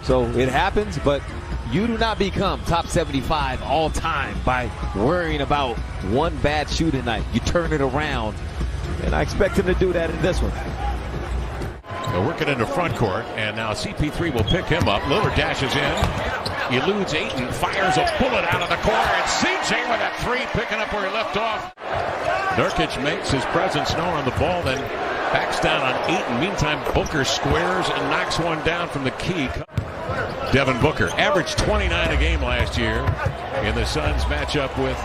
So it happens, but you do not become top 75 all time by worrying about one bad shooting night. You turn it around, and I expect him to do that in this one. They're working into front court, and now CP3 will pick him up. Lillard dashes in, eludes Ayton, fires a bullet out of the corner, and CJ with a three, picking up where he left off. Nurkic makes his presence known on the ball, then backs down on Ayton. Meantime, Booker squares and knocks one down from the key. Devin Booker averaged 29 a game last year in the Suns matchup with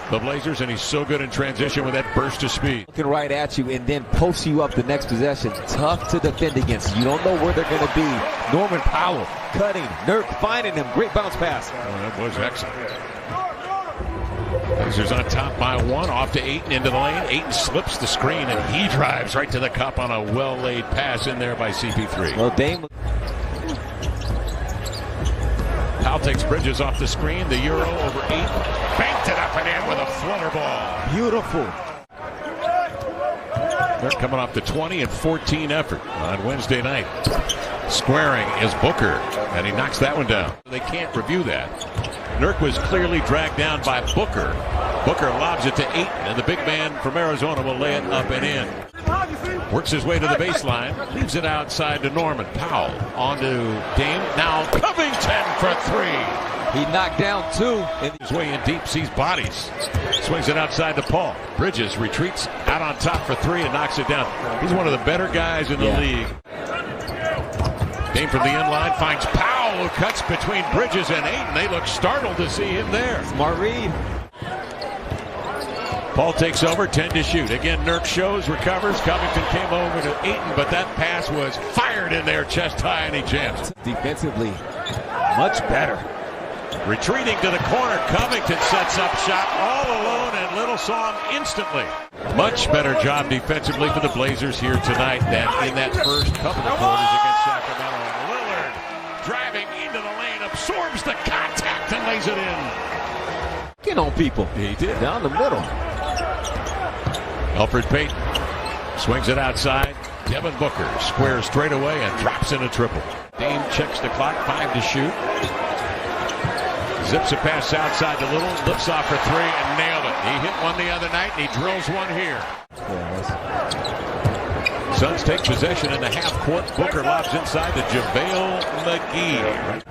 the Blazers, and he's so good in transition with that burst of speed. Looking right at you and then posts you up the next possession. Tough to defend against. You don't know where they're going to be. Norman Powell cutting. Nurk finding him. Great bounce pass. Oh, that was excellent. Blazers on top by one. Off to Ayton into the lane. Ayton slips the screen, and he drives right to the cup on a well-laid pass in there by CP3. Well, Dame. Powell takes Bridges off the screen. The Euro over Ayton. Banked it up and in with a flutter ball. Beautiful. They're coming off the 20 and 14 effort on Wednesday night. Squaring is Booker, and he knocks that one down. They can't review that. Nurk was clearly dragged down by Booker. Booker lobs it to Ayton, and the big man from Arizona will lay it up and in. Works his way to the baseline, leaves it outside to Norman. Powell onto Dame. Now Covington for three. He knocked down two. His way in deep, sees bodies. Swings it outside to Paul. Bridges retreats out on top for three and knocks it down. He's one of the better guys in the league. Dame from the end line finds Powell, who cuts between Bridges and Ayton. They look startled to see him there. Smart read. Paul takes over, 10 to shoot. Again, Nurk shows, recovers. Covington came over to Ayton, but that pass was fired in there, chest high, and he jammed. Defensively, much better. Retreating to the corner, Covington sets up shot all alone, and Little saw him instantly. Much better job defensively for the Blazers here tonight than in that first couple of quarters against Sacramento. And Lillard driving into the lane, absorbs the contact and lays it in. Get on people. He did. Down the middle. Elfrid Payton swings it outside. Devin Booker squares straight away and drops in a triple. Dame checks the clock, 5 to shoot. Zips a pass outside to Little, lifts off for three and nailed it. He hit one the other night and he drills one here. Suns take possession in the half court. Booker lobs inside to JaVale McGee.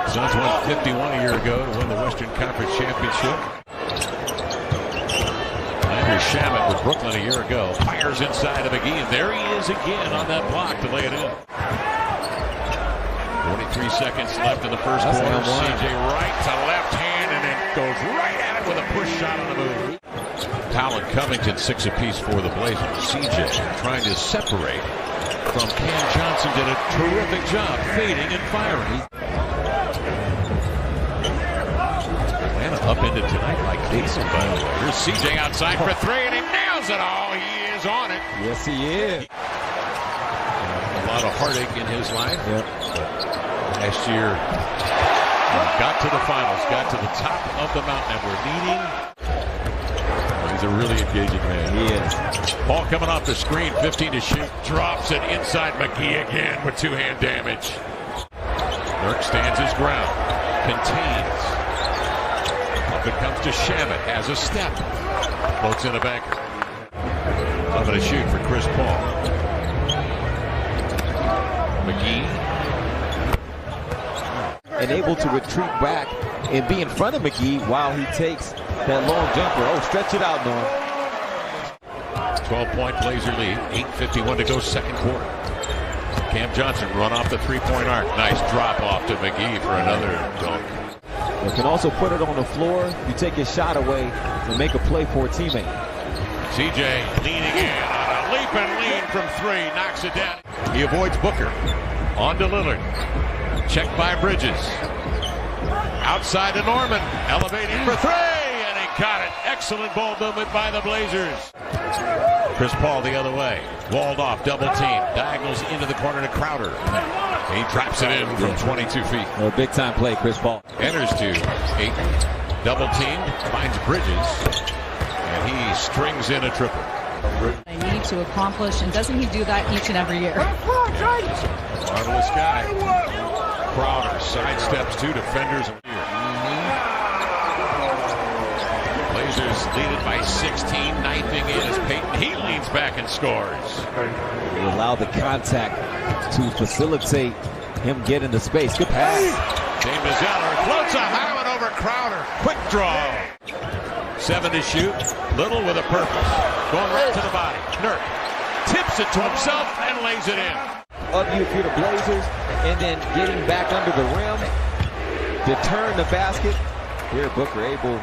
Suns won 51 a year ago to win the Western Conference Championship. Andrew Shamet with Brooklyn a year ago. Fires inside of McGee, and there he is again on that block to lay it in. 43 seconds left in the first quarter. CJ right to left hand, and then goes right at it with a push shot on the move. Powell and Covington 6 apiece for the Blazers. CJ trying to separate from Cam Johnson. Did a terrific job fading and firing. Up into tonight like Jason, by the way. Here's CJ outside for three, and he nails it all. He is on it. Yes, he is. A lot of heartache in his life. Yep. But last year, got to the finals, got to the top of the mountain, and we're leading. He's a really engaging man. He is. Ball coming off the screen, 15 to shoot. Drops it inside McGee again with two-hand damage. Nurk stands his ground. Contains. It comes to Shamet, has a step. Floats in a banker. I'm going to shoot for Chris Paul. McGee. And able to retreat back and be in front of McGee while he takes that long jumper. Oh, stretch it out, Norm. 12-point Blazer lead. 8:51 to go, second quarter. Cam Johnson run off the three-point arc. Nice drop off to McGee for another dunk. You can also put it on the floor. You take your shot away and make a play for a teammate. CJ leaning in on a leap and lean from three. Knocks it down. He avoids Booker. On to Lillard. Checked by Bridges. Outside to Norman. Elevating for three. And he got it. Excellent ball movement by the Blazers. Chris Paul the other way. Walled off. Double team. Diagonals into the corner to Crowder. He drops it in from 22 feet. A big time play, Chris Paul. Enters to Ayton. Double teamed. Finds Bridges. And he strings in a triple. I need to accomplish, and doesn't he do that each and every year? Marvelous guy. Crowder sidesteps two defenders. Blazers lead it by 16, knifing in as Payton. He leans back and scores. He allowed the contact to facilitate him getting the space. Good pass. James Zeller floats a high one over Crowder. Quick draw. 7 to shoot. Little with a purpose. Going right to the body. Nurk tips it to himself and lays it in. Of you if you're the Blazers, and then getting back under the rim to turn the basket. Here Booker able.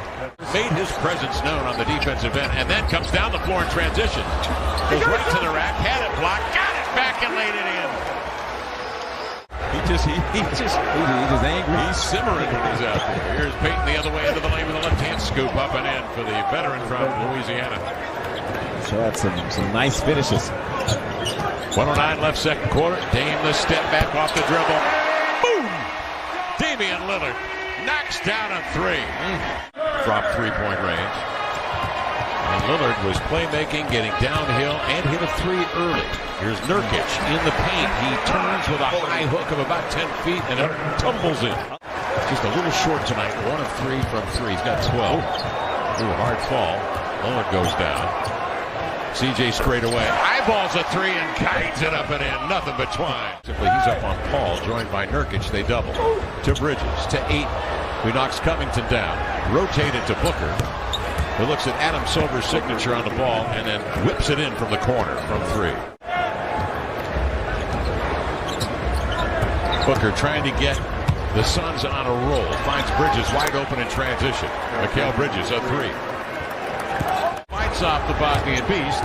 Made his presence known on the defensive end, and then comes down the floor in transition. Goes right to the rack, had it blocked, got it back and laid it in. He's just angry. He's simmering when he's out there. Here's Payton the other way into the lane with a left-hand scoop up and in for the veteran from Louisiana. So that's some nice finishes. 1:09 left second quarter. Dame the step back off the dribble. Boom! Damian Lillard knocks down a 3 from three-point range. And Lillard was playmaking, getting downhill, and hit a 3 early. Here's Nurkic in the paint. He turns with a high hook of about 10 feet and it tumbles in. Just a little short tonight. 1 of 3 from 3. He's got 12. Ooh, hard fall. Lillard goes down. CJ straight away. Eyeballs a 3 and kites it up and in. Nothing but twine. He's up on Paul, joined by Nurkic. They double. To Bridges. To Ayton, who knocks Covington down. Rotated to Booker, who looks at Adam Silver's signature on the ball and then whips it in from the corner from 3. Booker trying to get the Suns on a roll. Finds Bridges wide open in transition. Mikal Bridges a 3. Fights off the Bosnian Beast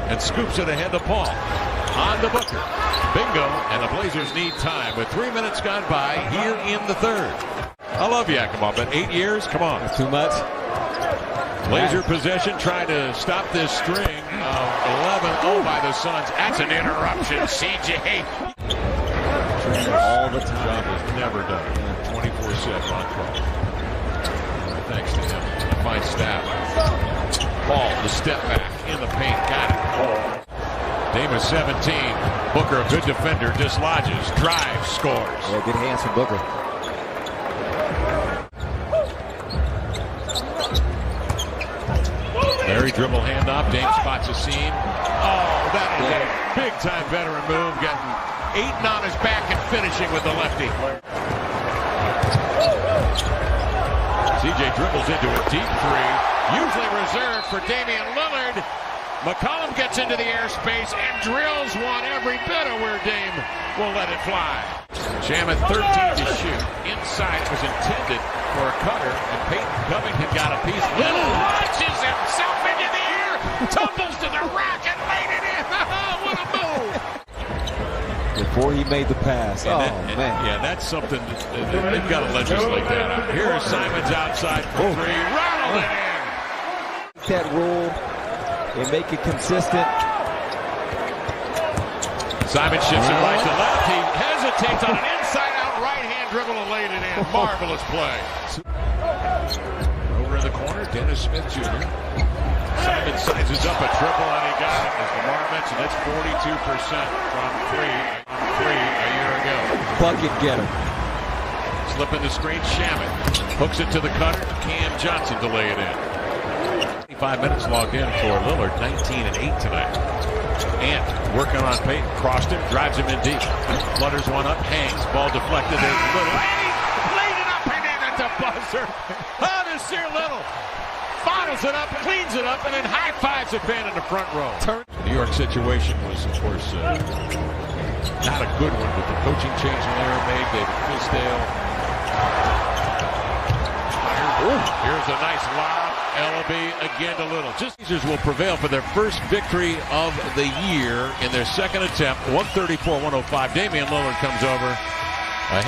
and scoops it ahead to Paul. On to Booker. Bingo, and the Blazers need time with 3 minutes gone by here in the third. I love Yakima, but 8 years? Come on. That's too much. Blazer possession trying to stop this string of 11-0 by the Suns. That's an interruption. CJ. All the time. Job is never done. 24/7 on call. Thanks to him. Fine staff. Paul, the step back in the paint. Got it. Dame is 17. Booker, a good defender, dislodges, drives, scores. Yeah, good hands from Booker. Larry dribble handoff. Dame spots a seam. Oh, that is a big-time veteran move. Getting Ayton on his back and finishing with the lefty. CJ dribbles into a deep 3. Usually reserved for Damian Lillard. McCollum gets into the airspace and drills one every bit of where Dame will let it fly. Shaman 13 to shoot. Inside was intended for a cutter, and Payton Covington got a piece. Lillard launches himself into the air, tumbles to the rack and laid it in. What a move! Before he made the pass. Man. Yeah, that's something they've got to legislate that out. Here's Simons outside for 3. Rattled it in. That rule and make it consistent. Simon shifts it right to left. He hesitates on an inside-out right-hand dribble and laid it in. Marvelous play. Over in the corner, Dennis Smith Jr. Simon sizes up a triple and he got it. As Lamar mentioned, that's 42% from 3 a year ago. Bucket getter. Slipping the screen, Shaman hooks it to the cutter. Cam Johnson to lay it in. 5 minutes logged in for Lillard, 19 and 8 tonight. Ant working on Payton, crossed him, drives him in deep. Flutters one up, hangs, ball deflected. There's Little. And he laid it up and in at the buzzer. Oh, Nasir Little bottles it up, cleans it up, and then high fives a fan in the front row. The New York situation was, of course, not a good one, but the coaching change Larry made, David Fisdale. Here's a nice lob. Ellaby again to Little. Blazers will prevail for their first victory of the year in their second attempt. 134-105. Damian Lillard comes over.